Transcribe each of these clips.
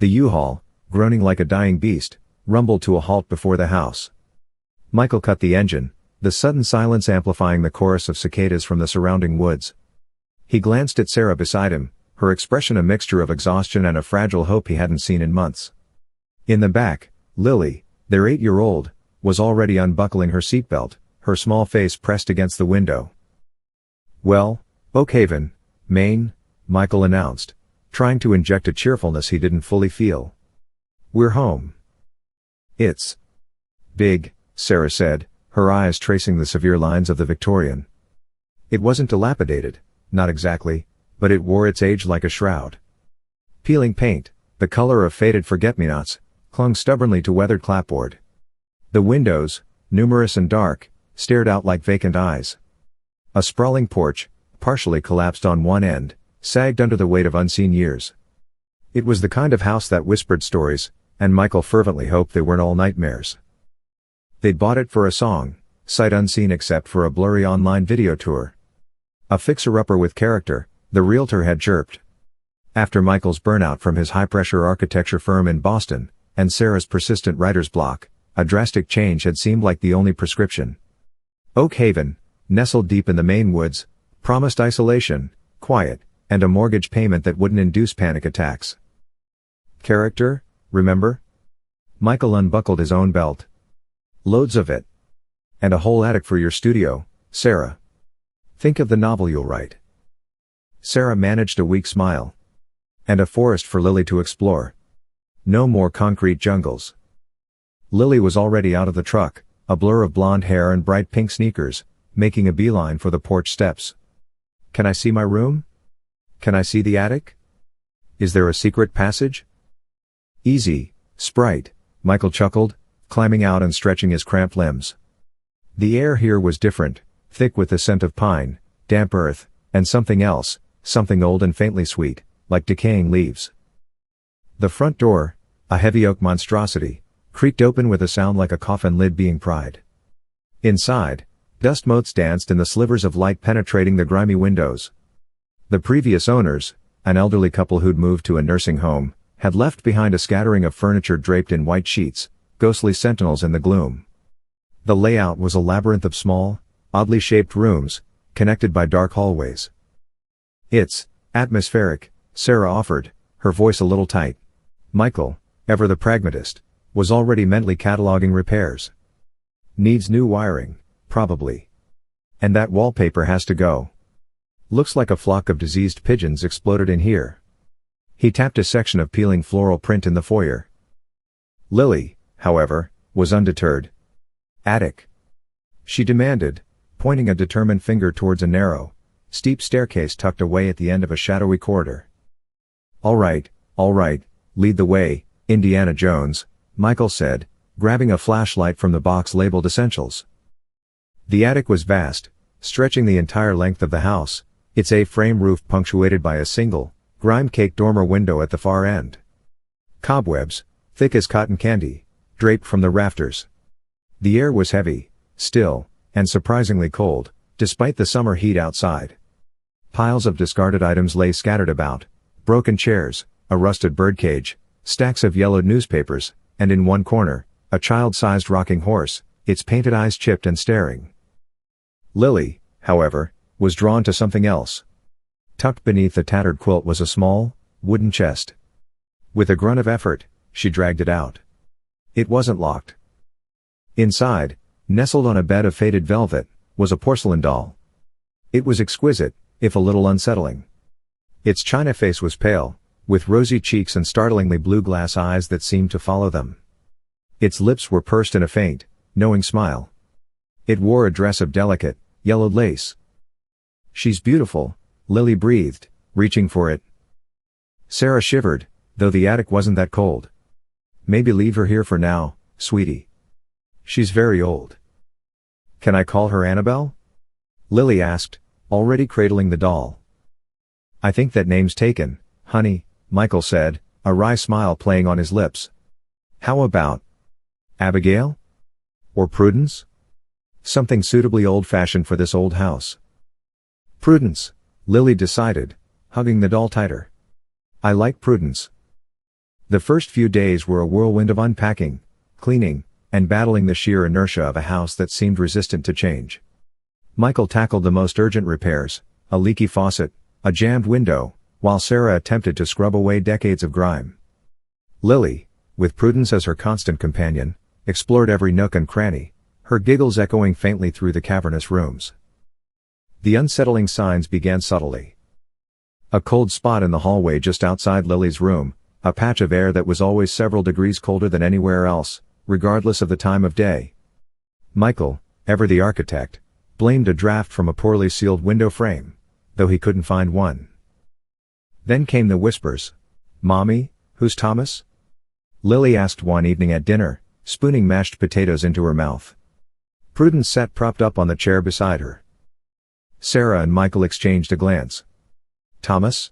The U-Haul, groaning like a dying beast, rumbled to a halt before the house. Michael cut the engine, the sudden silence amplifying the chorus of cicadas from the surrounding woods. He glanced at Sarah beside him, her expression a mixture of exhaustion and a fragile hope he hadn't seen in months. In the back, Lily, their 8-year-old, was already unbuckling her seatbelt, her small face pressed against the window. "Well, Oakhaven, Maine," Michael announced, trying to inject a cheerfulness he didn't fully feel. "We're home." "It's big," Sarah said, her eyes tracing the severe lines of the Victorian. It wasn't dilapidated, not exactly, but it wore its age like a shroud. Peeling paint, the color of faded forget-me-nots, clung stubbornly to weathered clapboard. The windows, numerous and dark, stared out like vacant eyes. A sprawling porch, partially collapsed on one end, sagged under the weight of unseen years. It was the kind of house that whispered stories, and Michael fervently hoped they weren't all nightmares. They'd bought it for a song, sight unseen except for a blurry online video tour. A fixer-upper with character, the realtor had chirped. After Michael's burnout from his high-pressure architecture firm in Boston, and Sarah's persistent writer's block, a drastic change had seemed like the only prescription. Oakhaven, nestled deep in the Maine woods, promised isolation, quiet, and a mortgage payment that wouldn't induce panic attacks. Character, remember? Michael unbuckled his own belt. "Loads of it. And a whole attic for your studio, Sarah. Think of the novel you'll write." Sarah managed a weak smile. "And a forest for Lily to explore. No more concrete jungles." Lily was already out of the truck, a blur of blonde hair and bright pink sneakers, making a beeline for the porch steps. "Can I see my room? Can I see the attic? Is there a secret passage?" "Easy, Sprite," Michael chuckled, climbing out and stretching his cramped limbs. The air here was different, thick with the scent of pine, damp earth, and something else, something old and faintly sweet, like decaying leaves. The front door, a heavy oak monstrosity, creaked open with a sound like a coffin lid being pried. Inside, dust motes danced in the slivers of light penetrating the grimy windows. The previous owners, an elderly couple who'd moved to a nursing home, had left behind a scattering of furniture draped in white sheets, ghostly sentinels in the gloom. The layout was a labyrinth of small, oddly shaped rooms, connected by dark hallways. "It's atmospheric," Sarah offered, her voice a little tight. Michael, ever the pragmatist, was already mentally cataloging repairs. "Needs new wiring, probably. And that wallpaper has to go. Looks like a flock of diseased pigeons exploded in here." He tapped a section of peeling floral print in the foyer. Lily, however, was undeterred. "Attic," she demanded, pointing a determined finger towards a narrow, steep staircase tucked away at the end of a shadowy corridor. All right, lead the way, Indiana Jones," Michael said, grabbing a flashlight from the box labeled Essentials. The attic was vast, stretching the entire length of the house, its A-frame roof punctuated by a single, grime-caked dormer window at the far end. Cobwebs, thick as cotton candy, draped from the rafters. The air was heavy, still, and surprisingly cold, despite the summer heat outside. Piles of discarded items lay scattered about, broken chairs, a rusted birdcage, stacks of yellowed newspapers, and in one corner, a child-sized rocking horse, its painted eyes chipped and staring. Lily, however, was drawn to something else. Tucked beneath the tattered quilt was a small, wooden chest. With a grunt of effort, she dragged it out. It wasn't locked. Inside, nestled on a bed of faded velvet, was a porcelain doll. It was exquisite, if a little unsettling. Its china face was pale, with rosy cheeks and startlingly blue glass eyes that seemed to follow them. Its lips were pursed in a faint, knowing smile. It wore a dress of delicate, yellowed lace. "She's beautiful," Lily breathed, reaching for it. Sarah shivered, though the attic wasn't that cold. "Maybe leave her here for now, sweetie. She's very old." "Can I call her Annabelle?" Lily asked, already cradling the doll. "I think that name's taken, honey," Michael said, a wry smile playing on his lips. "How about Abigail? Or Prudence? Something suitably old-fashioned for this old house." "Prudence," Lily decided, hugging the doll tighter. "I like Prudence." The first few days were a whirlwind of unpacking, cleaning, and battling the sheer inertia of a house that seemed resistant to change. Michael tackled the most urgent repairs, a leaky faucet, a jammed window, while Sarah attempted to scrub away decades of grime. Lily, with Prudence as her constant companion, explored every nook and cranny, her giggles echoing faintly through the cavernous rooms. The unsettling signs began subtly. A cold spot in the hallway just outside Lily's room, a patch of air that was always several degrees colder than anywhere else, regardless of the time of day. Michael, ever the architect, blamed a draft from a poorly sealed window frame, though he couldn't find one. Then came the whispers. "Mommy, who's Thomas?" Lily asked one evening at dinner, spooning mashed potatoes into her mouth. Prudence sat propped up on the chair beside her. Sarah and Michael exchanged a glance. "Thomas?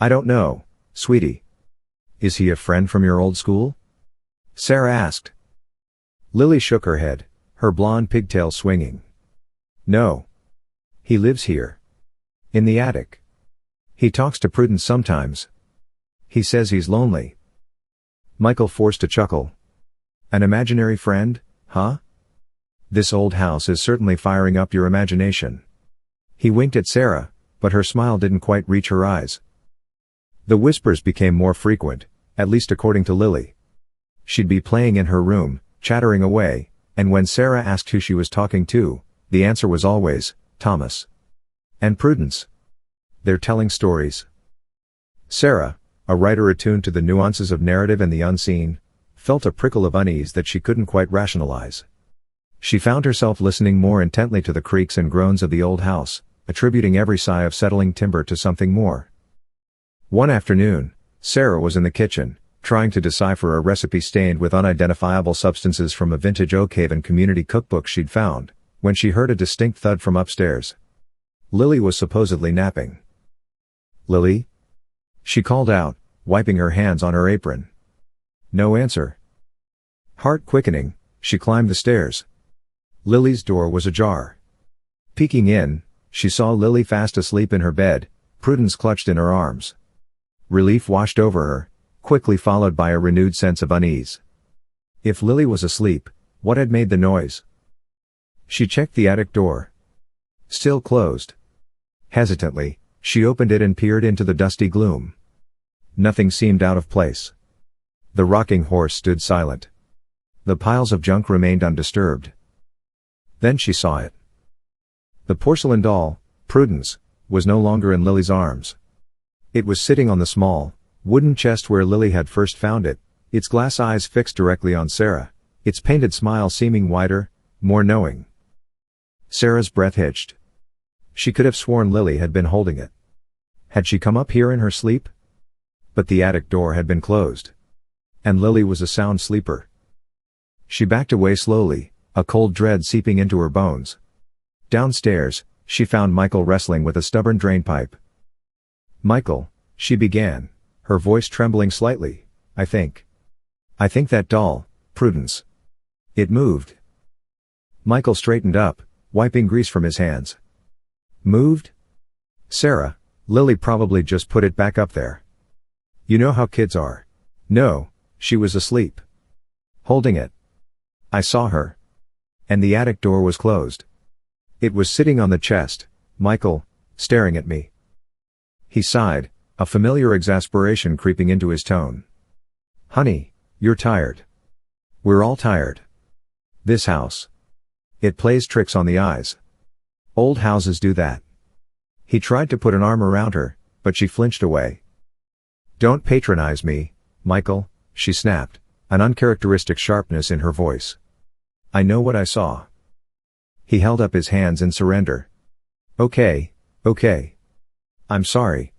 I don't know, sweetie. Is he a friend from your old school?" Sarah asked. Lily shook her head, her blonde pigtails swinging. "No. He lives here. In the attic. He talks to Prudence sometimes. He says he's lonely." Michael forced a chuckle. "An imaginary friend, huh? This old house is certainly firing up your imagination." He winked at Sarah, but her smile didn't quite reach her eyes. The whispers became more frequent, at least according to Lily. She'd be playing in her room, chattering away, and when Sarah asked who she was talking to, the answer was always, "Thomas. And Prudence. They're telling stories." Sarah, a writer attuned to the nuances of narrative and the unseen, felt a prickle of unease that she couldn't quite rationalize. She found herself listening more intently to the creaks and groans of the old house, attributing every sigh of settling timber to something more. One afternoon, Sarah was in the kitchen, trying to decipher a recipe stained with unidentifiable substances from a vintage Oakhaven community cookbook she'd found, when she heard a distinct thud from upstairs. Lily was supposedly napping. "Lily?" she called out, wiping her hands on her apron. No answer. Heart quickening, she climbed the stairs. Lily's door was ajar. Peeking in, she saw Lily fast asleep in her bed, Prudence clutched in her arms. Relief washed over her, quickly followed by a renewed sense of unease. If Lily was asleep, what had made the noise? She checked the attic door. Still closed. Hesitantly, she opened it and peered into the dusty gloom. Nothing seemed out of place. The rocking horse stood silent. The piles of junk remained undisturbed. Then she saw it. The porcelain doll, Prudence, was no longer in Lily's arms. It was sitting on the small, wooden chest where Lily had first found it, its glass eyes fixed directly on Sarah, its painted smile seeming wider, more knowing. Sarah's breath hitched. She could have sworn Lily had been holding it. Had she come up here in her sleep? But the attic door had been closed. And Lily was a sound sleeper. She backed away slowly, a cold dread seeping into her bones. Downstairs, she found Michael wrestling with a stubborn drainpipe. "Michael," she began, her voice trembling slightly, I think that doll, Prudence. It moved." Michael straightened up, wiping grease from his hands. "Moved? Sarah, Lily probably just put it back up there. You know how kids are." "No, she was asleep. Holding it. I saw her. And the attic door was closed. It was sitting on the chest, Michael, staring at me." He sighed, a familiar exasperation creeping into his tone. "Honey, you're tired. We're all tired. This house. It plays tricks on the eyes. Old houses do that." He tried to put an arm around her, but she flinched away. "Don't patronize me, Michael," she snapped, an uncharacteristic sharpness in her voice. "I know what I saw." He held up his hands in surrender. Okay. I'm sorry.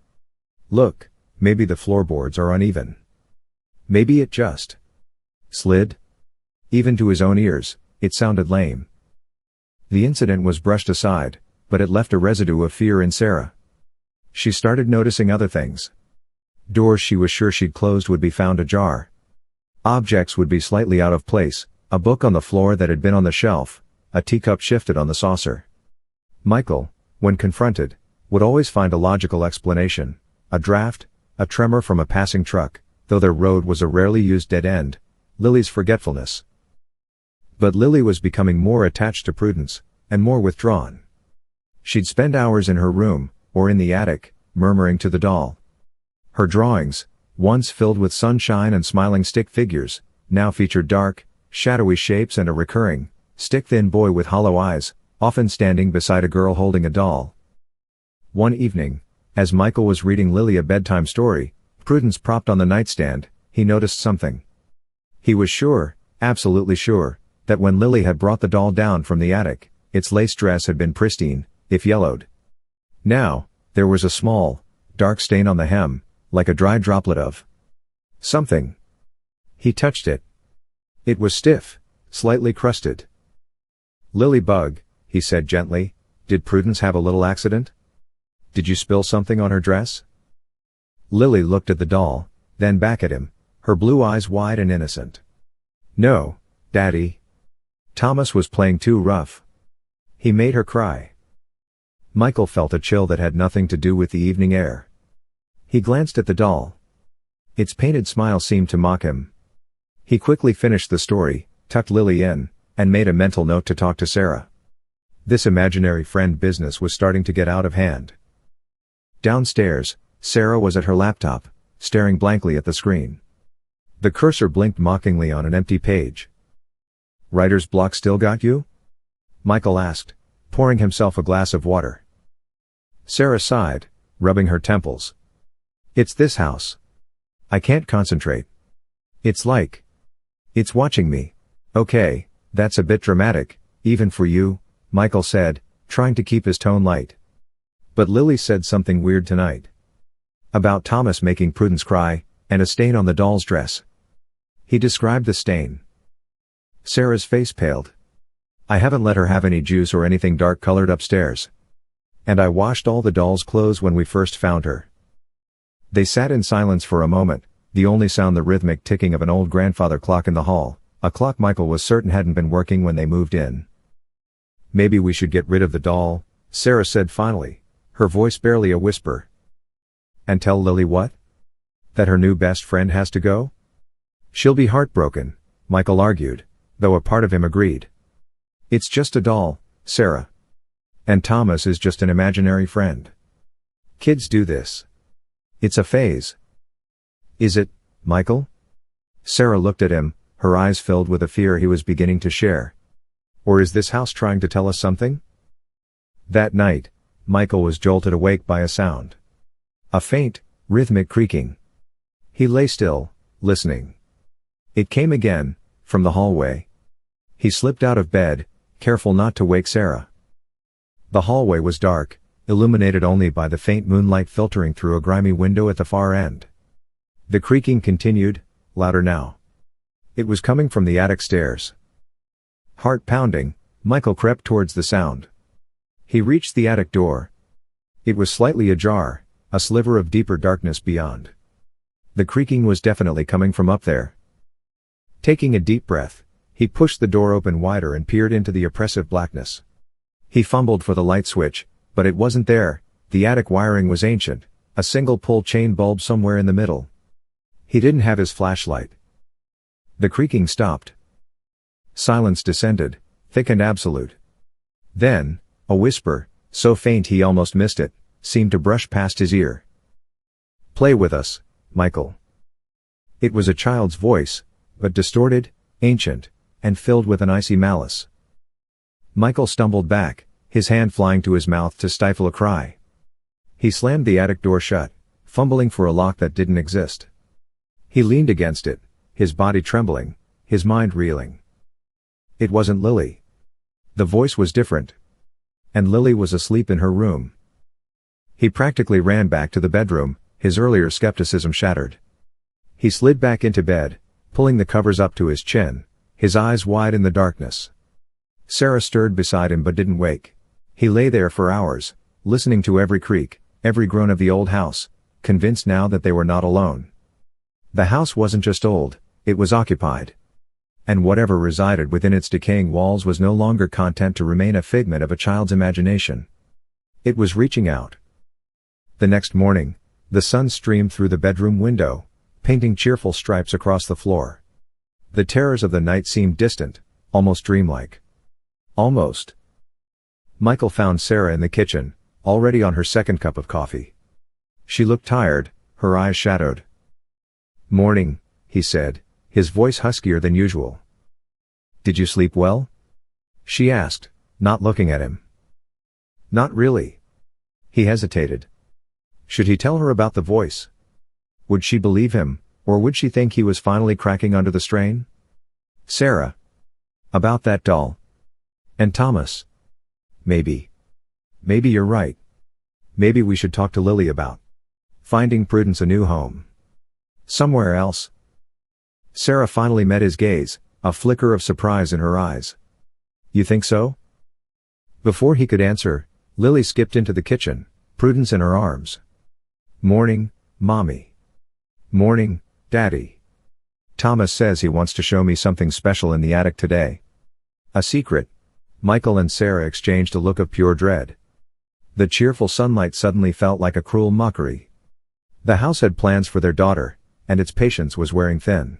Look, maybe the floorboards are uneven. Maybe it just slid." Even to his own ears, it sounded lame. The incident was brushed aside, but it left a residue of fear in Sarah. She started noticing other things. Doors she was sure she'd closed would be found ajar. Objects would be slightly out of place, a book on the floor that had been on the shelf, a teacup shifted on the saucer. Michael, when confronted, would always find a logical explanation, a draft, a tremor from a passing truck, though their road was a rarely used dead end, Lily's forgetfulness. But Lily was becoming more attached to Prudence, and more withdrawn. She'd spend hours in her room, or in the attic, murmuring to the doll. Her drawings, once filled with sunshine and smiling stick figures, now featured dark, shadowy shapes and a recurring, stick-thin boy with hollow eyes, often standing beside a girl holding a doll. One evening, as Michael was reading Lily a bedtime story, Prudence propped on the nightstand, he noticed something. He was sure, absolutely sure, that when Lily had brought the doll down from the attic, its lace dress had been pristine, if yellowed. Now, there was a small, dark stain on the hem, like a dry droplet of something. He touched it. It was stiff, slightly crusted. "Lily bug," he said gently, "did Prudence have a little accident? Did you spill something on her dress?" Lily looked at the doll, then back at him, her blue eyes wide and innocent. "No, Daddy. Thomas was playing too rough. He made her cry." Michael felt a chill that had nothing to do with the evening air. He glanced at the doll. Its painted smile seemed to mock him. He quickly finished the story, tucked Lily in, and made a mental note to talk to Sarah. This imaginary friend business was starting to get out of hand. Downstairs, Sarah was at her laptop, staring blankly at the screen. The cursor blinked mockingly on an empty page. "Writer's block still got you?" Michael asked, pouring himself a glass of water. Sarah sighed, rubbing her temples. "It's this house. I can't concentrate. It's watching me." "Okay, that's a bit dramatic, even for you," Michael said, trying to keep his tone light. "But Lily said something weird tonight. About Thomas making Prudence cry, and a stain on the doll's dress." He described the stain. Sarah's face paled. "I haven't let her have any juice or anything dark-colored upstairs. And I washed all the doll's clothes when we first found her." They sat in silence for a moment, the only sound the rhythmic ticking of an old grandfather clock in the hall, a clock Michael was certain hadn't been working when they moved in. "Maybe we should get rid of the doll," Sarah said finally, her voice barely a whisper. "And tell Lily what? That her new best friend has to go?" "She'll be heartbroken," Michael argued, though a part of him agreed. "It's just a doll, Sarah. And Thomas is just an imaginary friend. Kids do this. It's a phase." "Is it, Michael?" Sarah looked at him, her eyes filled with a fear he was beginning to share. "Or is this house trying to tell us something?" That night, Michael was jolted awake by a sound. A faint, rhythmic creaking. He lay still, listening. It came again, from the hallway. He slipped out of bed, careful not to wake Sarah. The hallway was dark, illuminated only by the faint moonlight filtering through a grimy window at the far end. The creaking continued, louder now. It was coming from the attic stairs. Heart pounding, Michael crept towards the sound. He reached the attic door. It was slightly ajar, a sliver of deeper darkness beyond. The creaking was definitely coming from up there. Taking a deep breath, he pushed the door open wider and peered into the oppressive blackness. He fumbled for the light switch, but it wasn't there. The attic wiring was ancient, a single pull chain bulb somewhere in the middle. He didn't have his flashlight. The creaking stopped. Silence descended, thick and absolute. Then, a whisper, so faint he almost missed it, seemed to brush past his ear. "Play with us, Michael." It was a child's voice, but distorted, ancient, and filled with an icy malice. Michael stumbled back, his hand flying to his mouth to stifle a cry. He slammed the attic door shut, fumbling for a lock that didn't exist. He leaned against it, his body trembling, his mind reeling. It wasn't Lily. The voice was different. And Lily was asleep in her room. He practically ran back to the bedroom, his earlier skepticism shattered. He slid back into bed, pulling the covers up to his chin, his eyes wide in the darkness. Sarah stirred beside him but didn't wake. He lay there for hours, listening to every creak, every groan of the old house, convinced now that they were not alone. The house wasn't just old, it was occupied. And whatever resided within its decaying walls was no longer content to remain a figment of a child's imagination. It was reaching out. The next morning, the sun streamed through the bedroom window, painting cheerful stripes across the floor. The terrors of the night seemed distant, almost dreamlike. Almost. Michael found Sarah in the kitchen, already on her second cup of coffee. She looked tired, her eyes shadowed. "Morning," he said, his voice huskier than usual. "Did you sleep well?" she asked, not looking at him. "Not really." He hesitated. Should he tell her about the voice? Would she believe him, or would she think he was finally cracking under the strain? "Sarah. About that doll. And Thomas. Maybe you're right. Maybe we should talk to Lily about finding Prudence a new home. Somewhere else." Sarah finally met his gaze, a flicker of surprise in her eyes. "You think so?" Before he could answer, Lily skipped into the kitchen, Prudence in her arms. "Morning, Mommy." "Morning, Daddy. Thomas says he wants to show me something special in the attic today." "A secret?" Michael and Sarah exchanged a look of pure dread. The cheerful sunlight suddenly felt like a cruel mockery. The house had plans for their daughter, and its patience was wearing thin.